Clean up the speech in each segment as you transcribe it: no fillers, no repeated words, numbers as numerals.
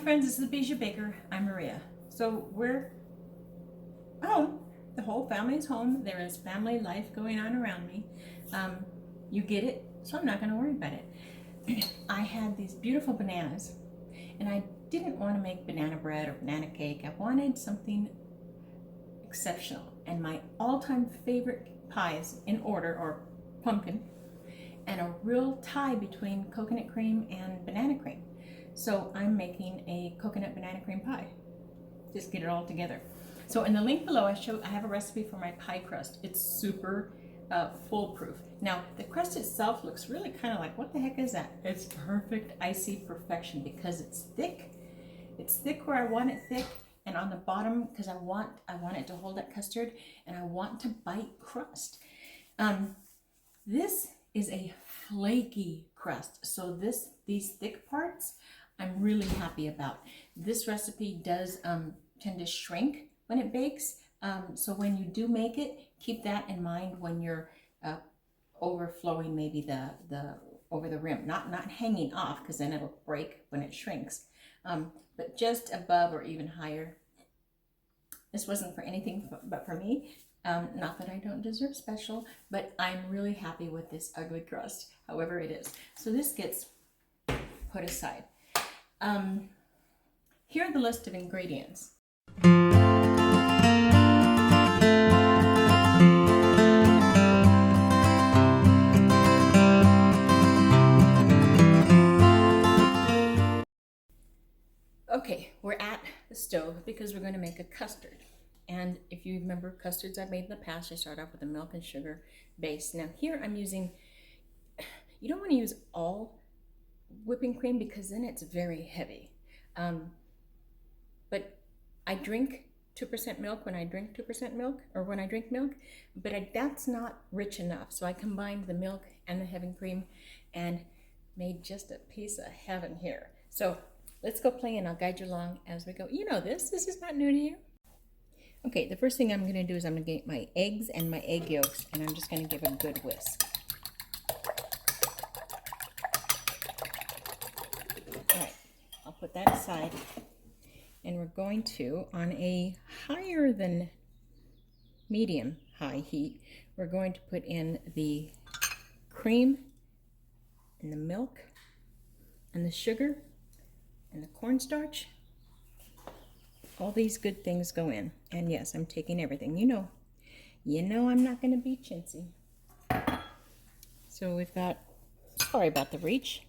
friends, this is Bijou Baker. I'm Maria. So we're home. The whole family is home. There is family life going on around me. You get it, so I'm not going to worry about it. I had these beautiful bananas, and I didn't want to make banana bread or banana cake. I wanted something exceptional. And my all-time favorite pies in order are pumpkin and a real tie between coconut cream and banana cream. So I'm making a coconut banana cream pie. Just get it all together. So in the link below, I have a recipe for my pie crust. It's super foolproof. Now the crust itself looks really kind of like, what the heck is that? It's perfect icy perfection because it's thick. It's thick where I want it thick, and on the bottom because I want it to hold that custard, and I want to bite crust. This is a flaky crust, so these thick parts I'm really happy about. This recipe does tend to shrink when it bakes, so when you do make it, keep that in mind when you're overflowing maybe the over the rim, not hanging off because then it'll break when it shrinks, but just above or even higher. This wasn't for anything but for me. Not that I don't deserve special, but I'm really happy with this ugly crust, however it is. So this gets put aside. Here are the list of ingredients. Okay, we're at the stove because we're going to make a custard. And if you remember custards I've made in the past, I start off with a milk and sugar base. Now here I'm using, you don't want to use all whipping cream because then it's very heavy. But I drink 2% milk when I drink 2% milk, or when I drink milk, but that's not rich enough. So I combined the milk and the heavy cream and made just a piece of heaven here. So let's go play and I'll guide you along as we go. You know this is not new to you. Okay, the first thing I'm going to do is I'm going to get my eggs and my egg yolks, and I'm just going to give a good whisk. All right, I'll put that aside, and we're going to, on a higher than medium high heat, we're going to put in the cream and the milk and the sugar and the cornstarch. All these good things go in. And yes, I'm taking everything. You know I'm not going to be chintzy. So we've got, sorry about the reach,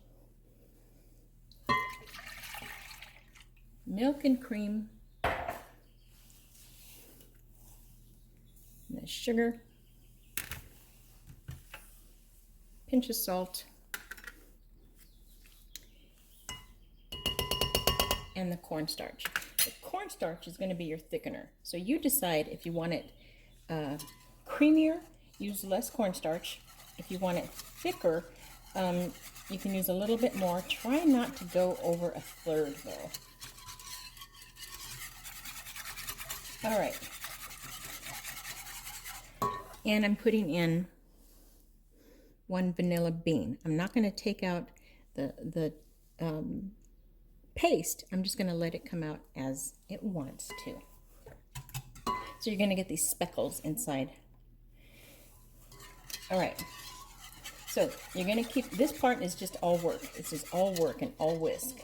milk and cream, and the sugar, pinch of salt, and the cornstarch. The cornstarch is going to be your thickener. So you decide if you want it creamier, use less cornstarch. If you want it thicker, you can use a little bit more. Try not to go over a third though. All right. And I'm putting in 1 vanilla bean. I'm not going to take out the paste. I'm just going to let it come out as it wants to. So you're going to get these speckles inside. All right. So you're going to keep, this part is just all work. This is all work and all whisk.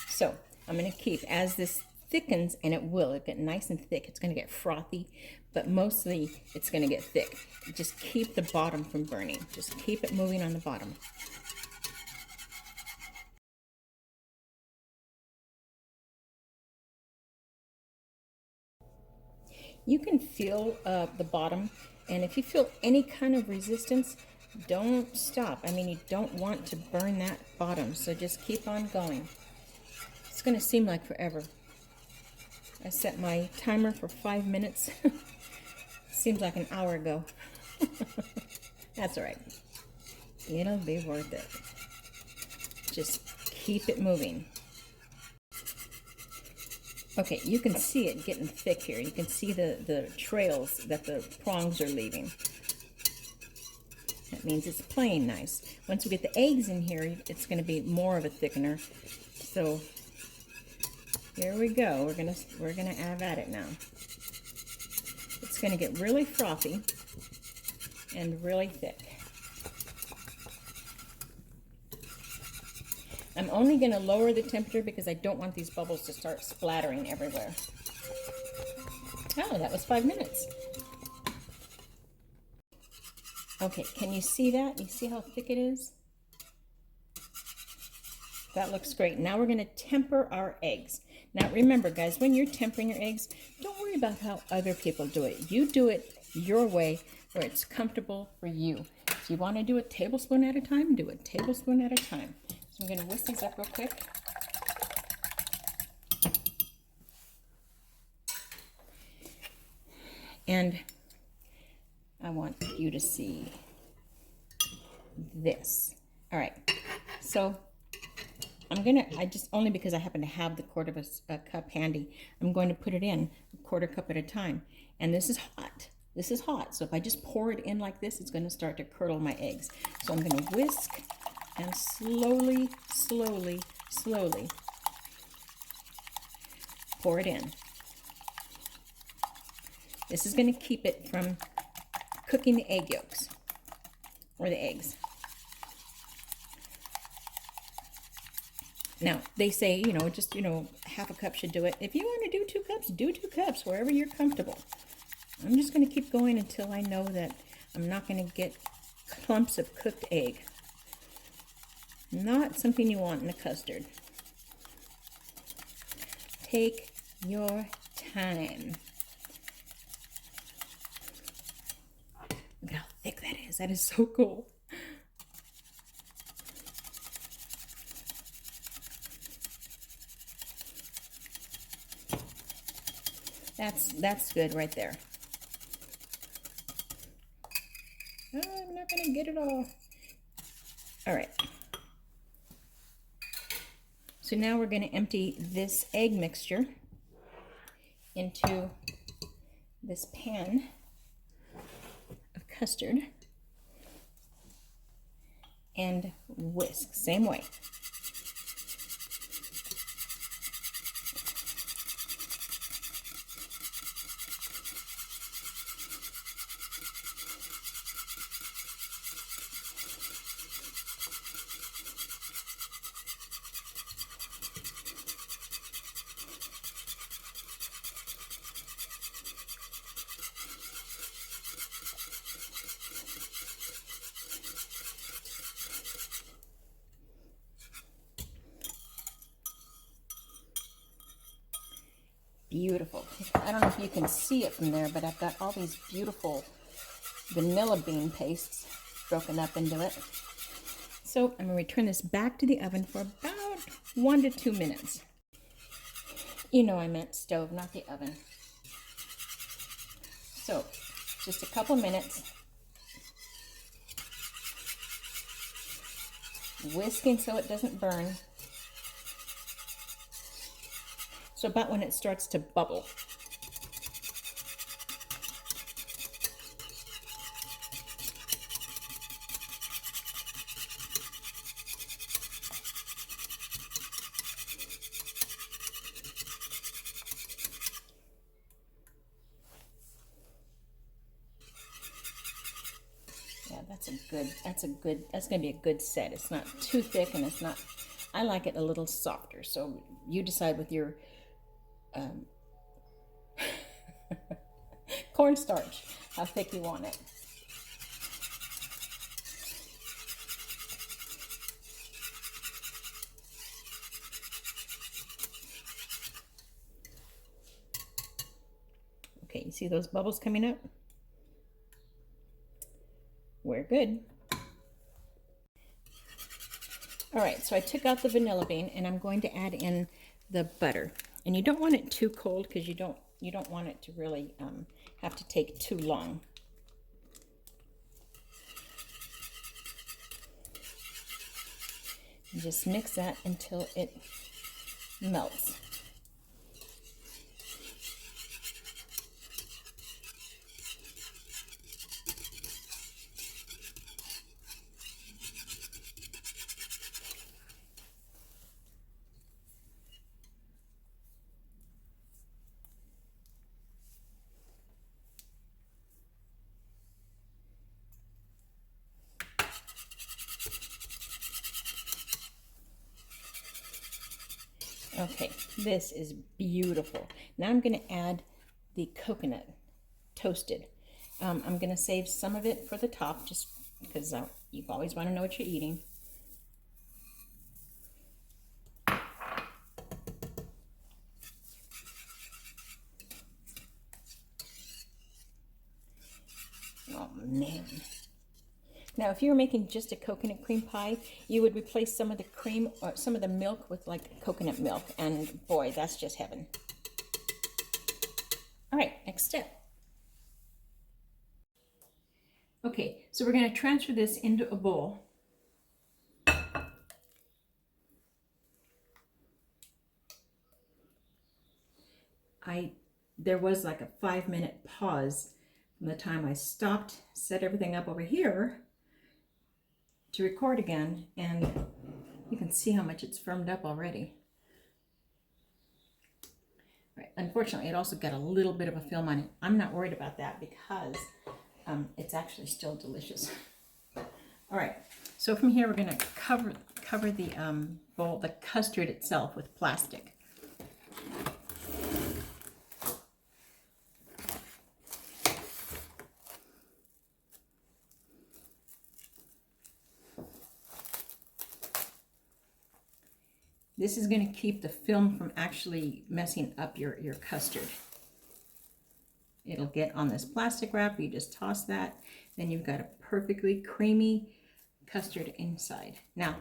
So I'm going to keep, as this thickens, and it'll get nice and thick. It's going to get frothy, but mostly it's going to get thick. Just keep the bottom from burning. Just keep it moving on the bottom. You can feel the bottom, and if you feel any kind of resistance, don't stop. I mean, you don't want to burn that bottom, so just keep on going. It's going to seem like forever. I set my timer for 5 minutes. Seems like an hour ago. That's all right. It'll be worth it. Just keep it moving. Okay, you can see it getting thick here. You can see the trails that the prongs are leaving. That means it's playing nice. Once we get the eggs in here, it's going to be more of a thickener. So here we go. We're gonna have at it now. It's going to get really frothy and really thick. I'm only going to lower the temperature because I don't want these bubbles to start splattering everywhere. Oh, that was 5 minutes. Okay, can you see that? You see how thick it is? That looks great. Now we're going to temper our eggs. Now remember, guys, when you're tempering your eggs, don't worry about how other people do it. You do it your way where it's comfortable for you. If you want to do it tablespoon at a time, do it tablespoon at a time. So I'm going to whisk these up real quick. And I want you to see this. All right, so I just, only because I happen to have the quarter of a cup handy, I'm going to put it in a quarter cup at a time. And this is hot. This is hot. So if I just pour it in like this, it's going to start to curdle my eggs. So I'm going to whisk and slowly, slowly, slowly pour it in. This is going to keep it from cooking the egg yolks or the eggs. Now, they say, just, half a cup should do it. If you want to do 2 cups, do 2 cups, wherever you're comfortable. I'm just going to keep going until I know that I'm not going to get clumps of cooked egg. Not something you want in a custard. Take your time. Look at how thick that is. That is so cool. That's good right there. Oh, I'm not going to get it all. All right. So now we're going to empty this egg mixture into this pan of custard and whisk, same way. Beautiful. I don't know if you can see it from there, but I've got all these beautiful vanilla bean pastes broken up into it. So I'm going to return this back to the oven for about 1 to 2 minutes. I meant stove, not the oven. So just a couple minutes. Whisking so it doesn't burn. So about when it starts to bubble. Yeah, that's going to be a good set. It's not too thick and it's not, I like it a little softer. So you decide with your cornstarch, how thick you want it. Okay, you see those bubbles coming up? We're good. All right, so I took out the vanilla bean and I'm going to add in the butter. And you don't want it too cold because you don't want it to really have to take too long. And just mix that until it melts. Okay, this is beautiful. Now I'm going to add the coconut, toasted. I'm going to save some of it for the top, just because you always want to know what you're eating. Oh man. Now, if you were making just a coconut cream pie, you would replace some of the cream or some of the milk with like coconut milk, and boy, that's just heaven. All right, next step. Okay, so we're going to transfer this into a bowl. There was like a 5-minute pause from the time I stopped, set everything up over here to record again, and you can see how much it's firmed up already. Right. Unfortunately, it also got a little bit of a film on it. I'm not worried about that because it's actually still delicious. All right, so from here we're going to cover the bowl, the custard itself, with plastic. This is going to keep the film from actually messing up your custard. It'll get on this plastic wrap. You just toss that. Then you've got a perfectly creamy custard inside. Now,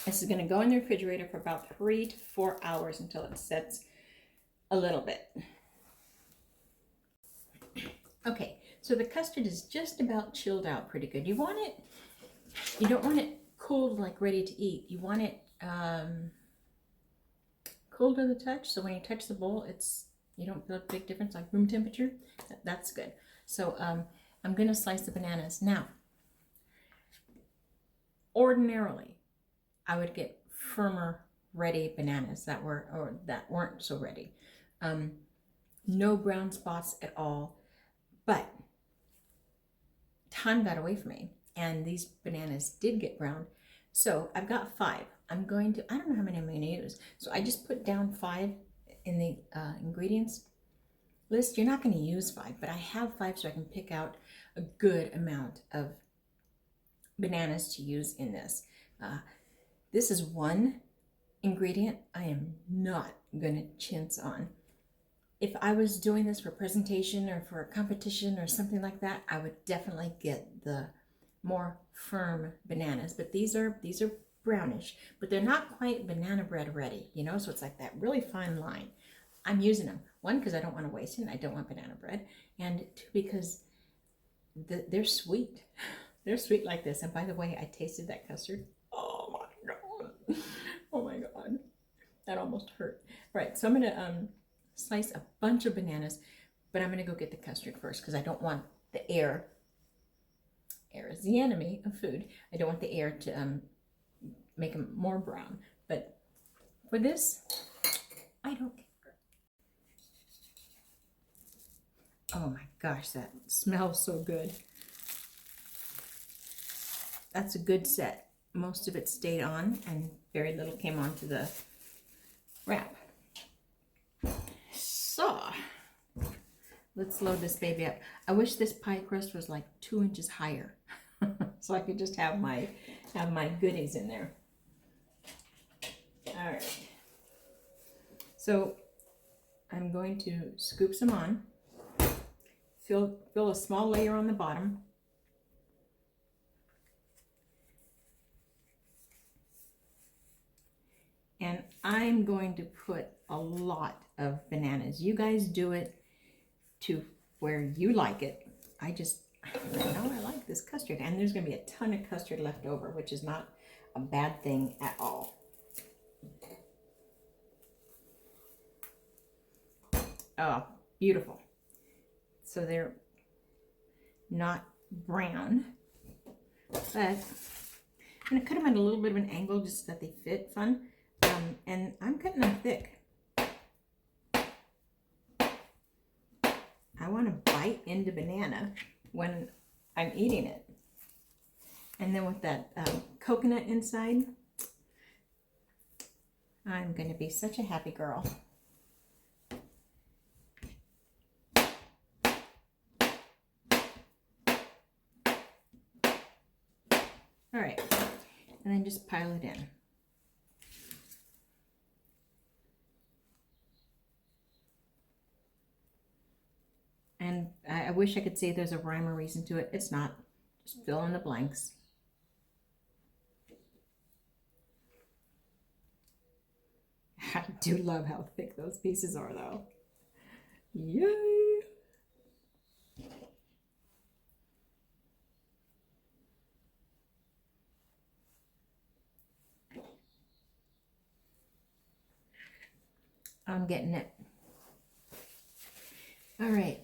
this is going to go in the refrigerator for about 3 to 4 hours until it sets a little bit. Okay, so the custard is just about chilled out pretty good. You don't want it cooled, like ready to eat. You want it cool to the touch, so when you touch the bowl, you don't feel a big difference, like room temperature. That's good. So I'm going to slice the bananas. Now, ordinarily, I would get firmer, ready bananas that weren't so ready. No brown spots at all, but time got away from me, and these bananas did get brown. So I've got 5. I don't know how many I'm going to use. So I just put down 5 in the ingredients list. You're not going to use 5, but I have 5 so I can pick out a good amount of bananas to use in this. This is one ingredient I am not going to chintz on. If I was doing this for a presentation or for a competition or something like that, I would definitely get the more firm bananas, but these are brownish, but they're not quite banana bread ready, so it's like that really fine line. I'm using them, 1, because I don't want to waste it, and I don't want banana bread, and 2, because they're sweet. They're sweet like this. And by the way, I tasted that custard. Oh my god. Oh my god. That almost hurt. Right, so I'm going to slice a bunch of bananas, but I'm going to go get the custard first because I don't want the air. Air is the enemy of food. I don't want the air to make them more brown. But for this, I don't care. Oh my gosh, that smells so good. That's a good set. Most of it stayed on and very little came onto the wrap. So, let's load this baby up. I wish this pie crust was like 2 inches higher so I could just have my goodies in there. All right. So I'm going to scoop some on. Fill a small layer on the bottom. And I'm going to put a lot of bananas. You guys do it to where you like it. I like this custard. And there's going to be a ton of custard left over, which is not a bad thing at all. Oh, beautiful. So they're not brown, but I'm going to cut them at a little bit of an angle just so that they fit fun. And I'm cutting them thick. I want to bite into banana when I'm eating it. And then with that coconut inside, I'm going to be such a happy girl. All right, and then just pile it in. And I wish I could say there's a rhyme or reason to it. It's not. Just fill in the blanks. I do love how thick those pieces are, though. Yay! I'm getting it. All right.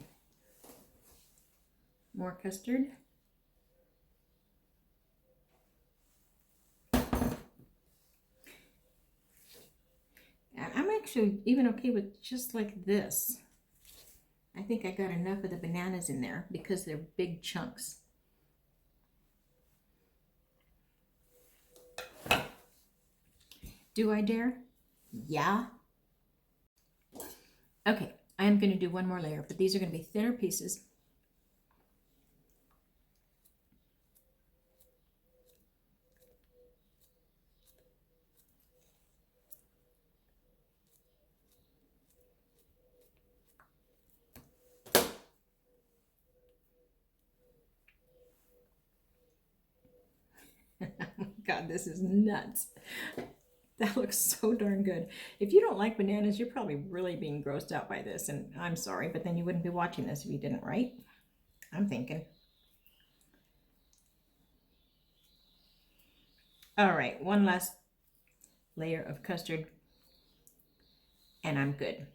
More custard. I'm actually even okay with just like this. I think I got enough of the bananas in there because they're big chunks. Do I dare? Yeah. Okay, I am going to do one more layer, but these are going to be thinner pieces. God, this is nuts. That looks so darn good. If you don't like bananas, you're probably really being grossed out by this, and I'm sorry, but then you wouldn't be watching this if you didn't, right? I'm thinking. All right, one last layer of custard, and I'm good.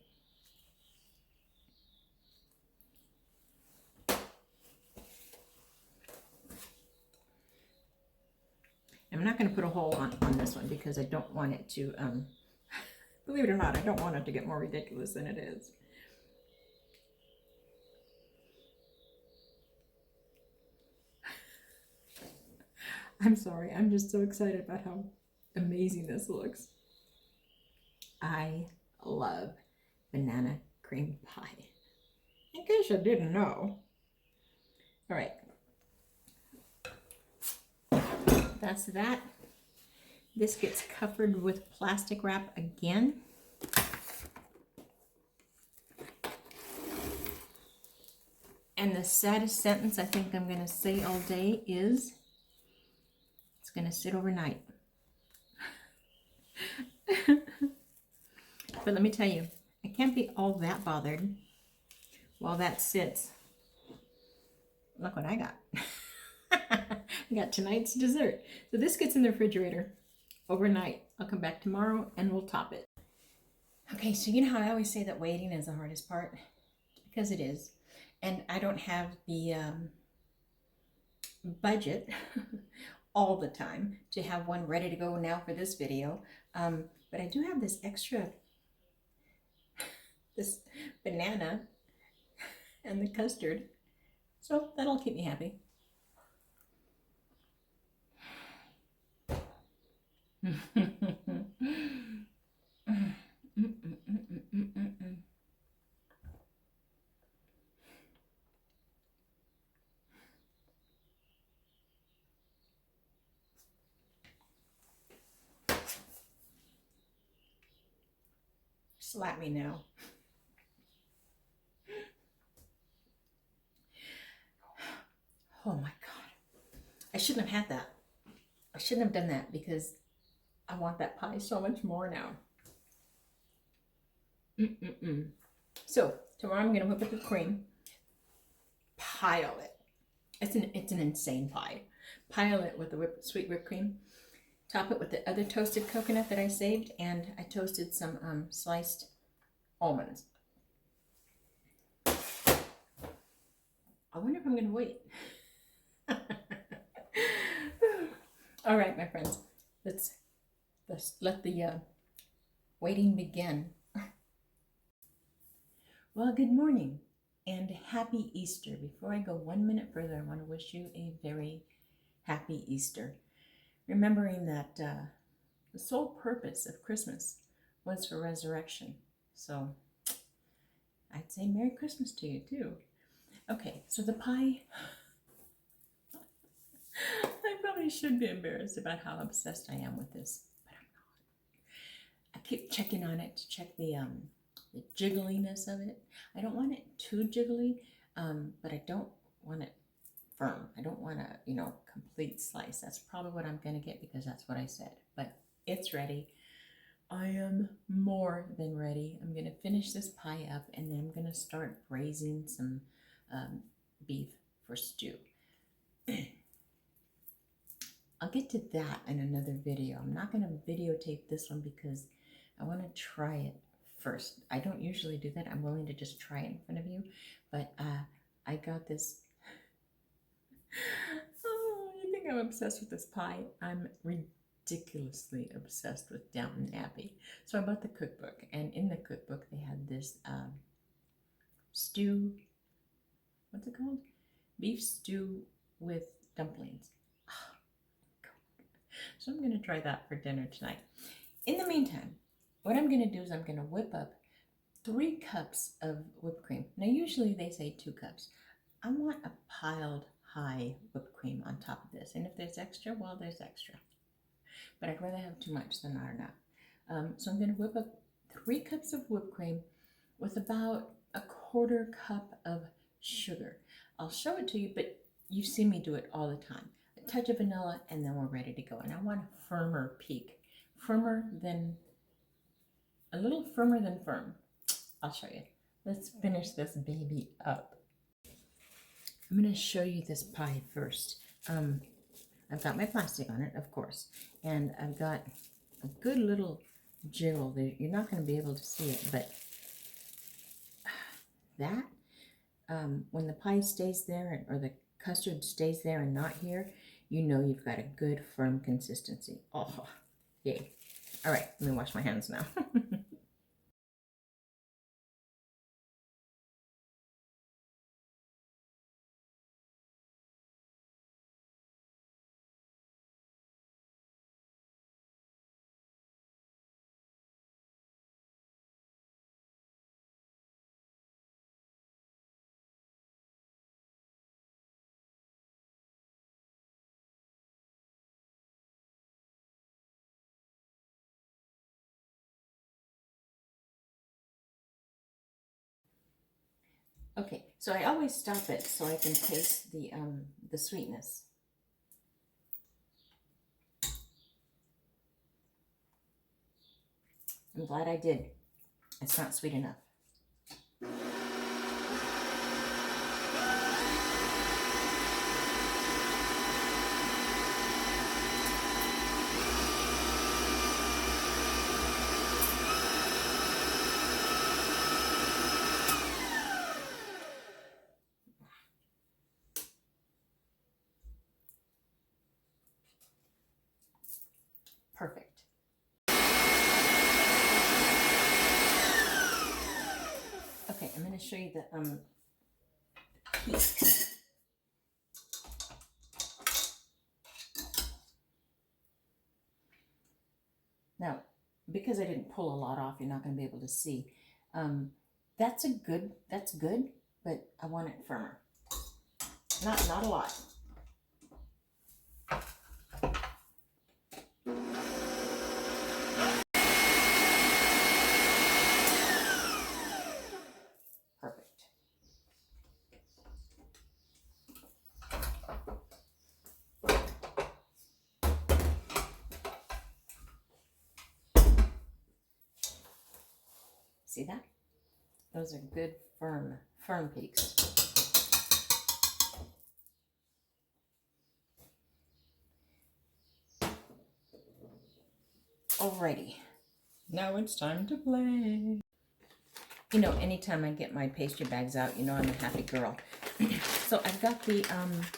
I'm not going to put a hole on this one because I don't want it to, believe it or not, I don't want it to get more ridiculous than it is. I'm sorry, I'm just so excited about how amazing this looks. I love banana cream pie. In case you didn't know. All right. That's that. This gets covered with plastic wrap again. And the saddest sentence I think I'm going to say all day is, it's going to sit overnight. But let me tell you, I can't be all that bothered while that sits. Look what I got. I got tonight's dessert. So this gets in the refrigerator overnight. I'll come back tomorrow and we'll top it. Okay, so you know how I always say that waiting is the hardest part? Because it is. And I don't have the budget all the time to have one ready to go now for this video. But I do have this extra, this banana and the custard. So that'll keep me happy. Slap me now. Oh my God. I shouldn't have had that. I shouldn't have done that because I want that pie so much more now. So tomorrow I'm going to whip up the cream. Pile it. It's an insane pie. Pile it with the sweet whipped cream. Top it with the other toasted coconut that I saved, and I toasted some sliced almonds. I wonder if I'm going to wait. All right, my friends, let's let the waiting begin. Well, good morning and happy Easter. Before I go 1 minute further, I want to wish you a very happy Easter. Remembering that the sole purpose of Christmas was for resurrection. So I'd say Merry Christmas to you too. Okay, so the pie, I probably should be embarrassed about how obsessed I am with this, but I'm not. I keep checking on it to check the jiggliness of it. I don't want it too jiggly, but I don't want it firm. I don't want a, complete slice. That's probably what I'm going to get because that's what I said. But it's ready. I am more than ready. I'm going to finish this pie up and then I'm going to start braising some beef for stew. I'll get to that in another video. I'm not going to videotape this one because I want to try it first. I don't usually do that. I'm willing to just try it in front of you, but I got this. Oh, you think I'm obsessed with this pie? I'm ridiculously obsessed with Downton Abbey. So I bought the cookbook, and in the cookbook they had this stew. What's it called? Beef stew with dumplings. Oh, so I'm going to try that for dinner tonight. In the meantime, what I'm going to do is I'm going to whip up 3 cups of whipped cream. Now usually they say 2 cups. I want a piled high whipped cream on top of this. And if there's extra, well, there's extra. But I'd rather have too much than not enough. So I'm going to whip up 3 cups of whipped cream with about a 1/4 cup of sugar. I'll show it to you, but you see me do it all the time. A touch of vanilla, and then we're ready to go. And I want a firmer peak. A little firmer than firm. I'll show you. Let's finish this baby up. I'm going to show you this pie first. I've got my plastic on it, of course, and I've got a good little jiggle there. You're not going to be able to see it, but that, when the pie stays there, or the custard stays there and not here, you know you've got a good firm consistency. Oh, yay. All right, let me wash my hands now. Okay, so I always stop it so I can taste the sweetness. I'm glad I did. It's not sweet enough. Perfect. Okay, I'm going to show you the peaks. Now, because I didn't pull a lot off, you're not going to be able to see. That's good, but I want it firmer. Not a lot. Perfect. See that? Those are good, firm peaks. Alrighty, now it's time to play. You know, anytime I get my pastry bags out, you know I'm a happy girl. So I've got the,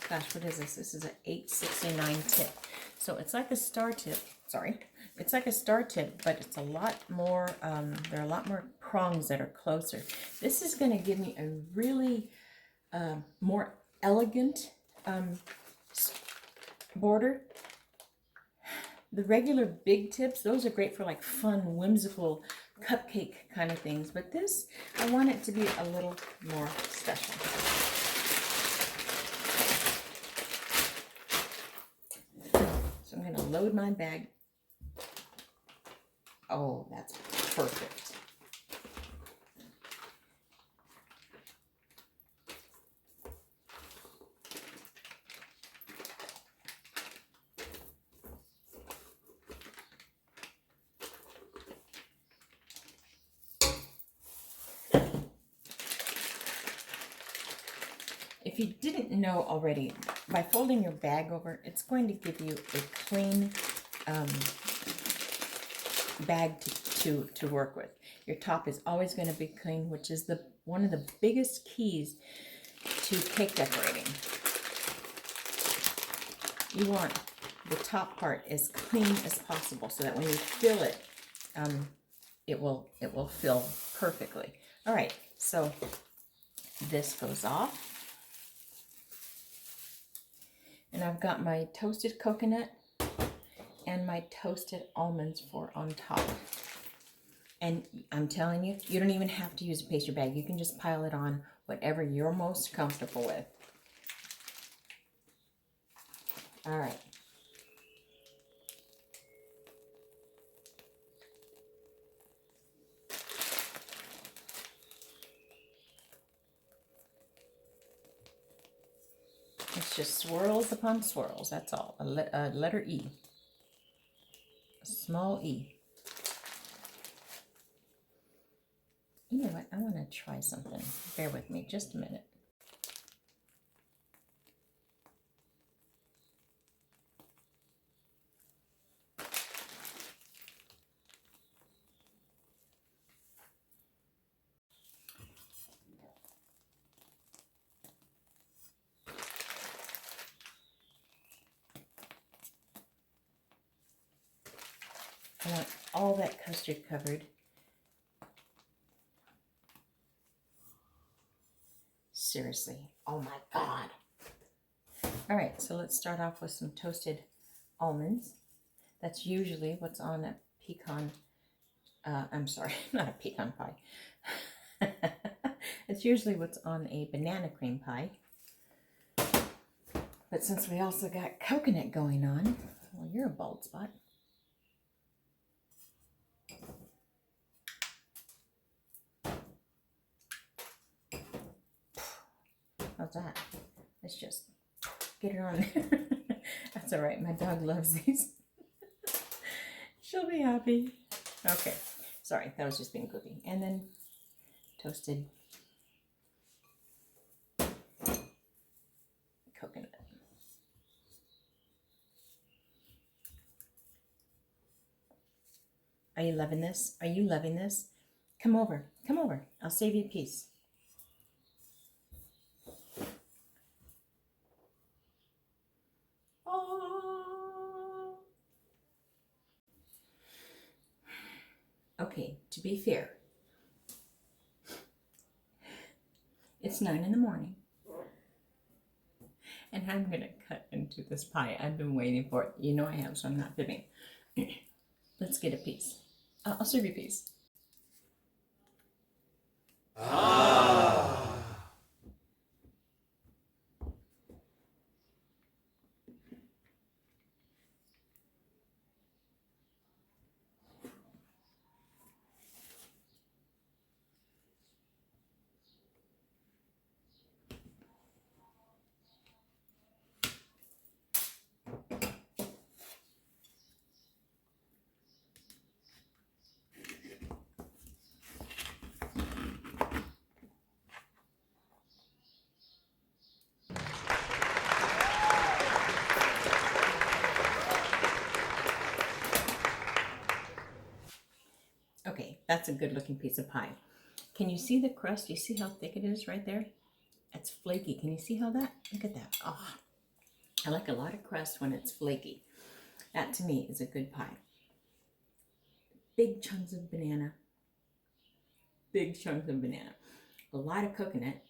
gosh, what is this? This is an 869 tip. So it's like a star tip, sorry. It's like a star tip, but it's a lot more, there are a lot more prongs that are closer. This is going to give me a really more elegant border. The regular big tips, those are great for like fun, whimsical cupcake kind of things. But this, I want it to be a little more special. So I'm going to load my bag. Oh, that's perfect. If you didn't know already, by folding your bag over, it's going to give you a clean bag to work with. Your top is always going to be clean, which is one of the biggest keys to cake decorating. You want the top part as clean as possible so that when you fill it, it will fill perfectly. All right, so this goes off. And I've got my toasted coconut and my toasted almonds for on top. And I'm telling you, you don't even have to use a pastry bag. You can just pile it on whatever you're most comfortable with. All right. It's just swirls upon swirls, that's all. A letter E. A small E. You know what? I want to try something. Bear with me just a minute. I want all that custard covered. Seriously, oh my God. All right, so let's start off with some toasted almonds. That's usually what's on a pecan, I'm sorry, not a pecan pie. It's usually what's on a banana cream pie. But since we also got coconut going on, well, you're a bald spot. How's that? Let's just get her on there. That's all right. My dog loves these. She'll be happy. Okay. Sorry, that was just being goofy. And then toasted coconut. Are you loving this? Are you loving this? Come over. Come over. I'll save you a piece. Okay, to be fair, it's 9 in the morning, and I'm gonna cut into this pie. I've been waiting for it. You know I have, so I'm not fibbing. Let's get a piece. I'll serve you a piece. Okay, that's a good looking piece of pie. Can you see the crust? You see how thick it is right there? It's flaky. Can you see how that? Look at that. Oh, I like a lot of crust when it's flaky. That to me is a good pie. Big chunks of banana. Big chunks of banana. A lot of coconut.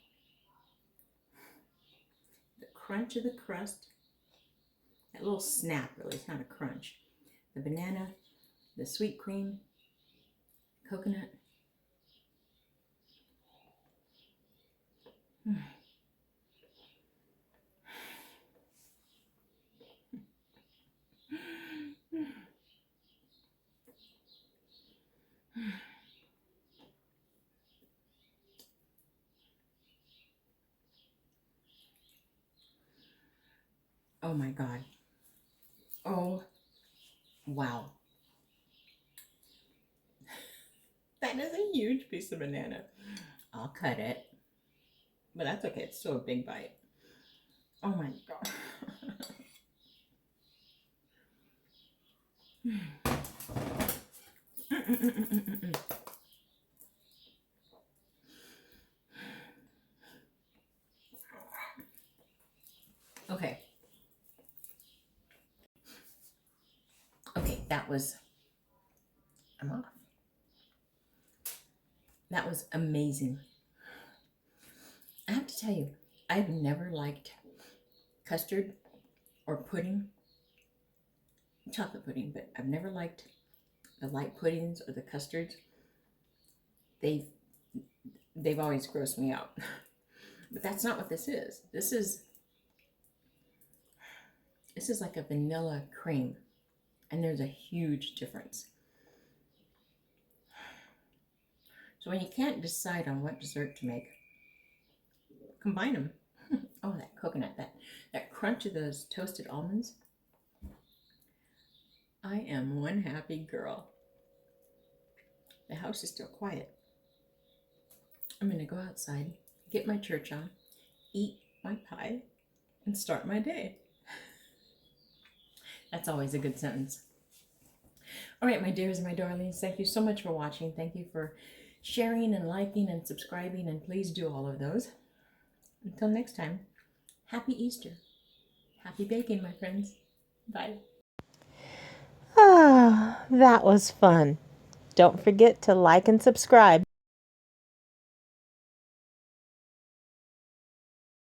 The crunch of the crust. That little snap, really. It's not a crunch. the banana, the sweet cream, coconut. Oh my God. Oh, wow. That is a huge piece of banana. I'll cut it. But that's okay. It's still a big bite. Oh my God. Okay. Okay, I'm off. That was amazing. I have to tell you, I've never liked custard or pudding, chocolate pudding, but I've never liked the light puddings or the custards. They've always grossed me out. But that's not what this is. This is like a vanilla cream, and there's a huge difference. So when you can't decide on what dessert to make, combine them. Oh, that coconut, that crunch of those toasted almonds. I am one happy girl. The house is still quiet. I'm going to go outside, get my church on, eat my pie, and start my day. That's always a good sentence. All right, my dears and my darlings, thank you so much for watching. Thank you for sharing and liking and subscribing, and please do all of those. Until next time, happy Easter. Happy baking, my friends. Bye. Ah, that was fun. Don't forget to like and subscribe.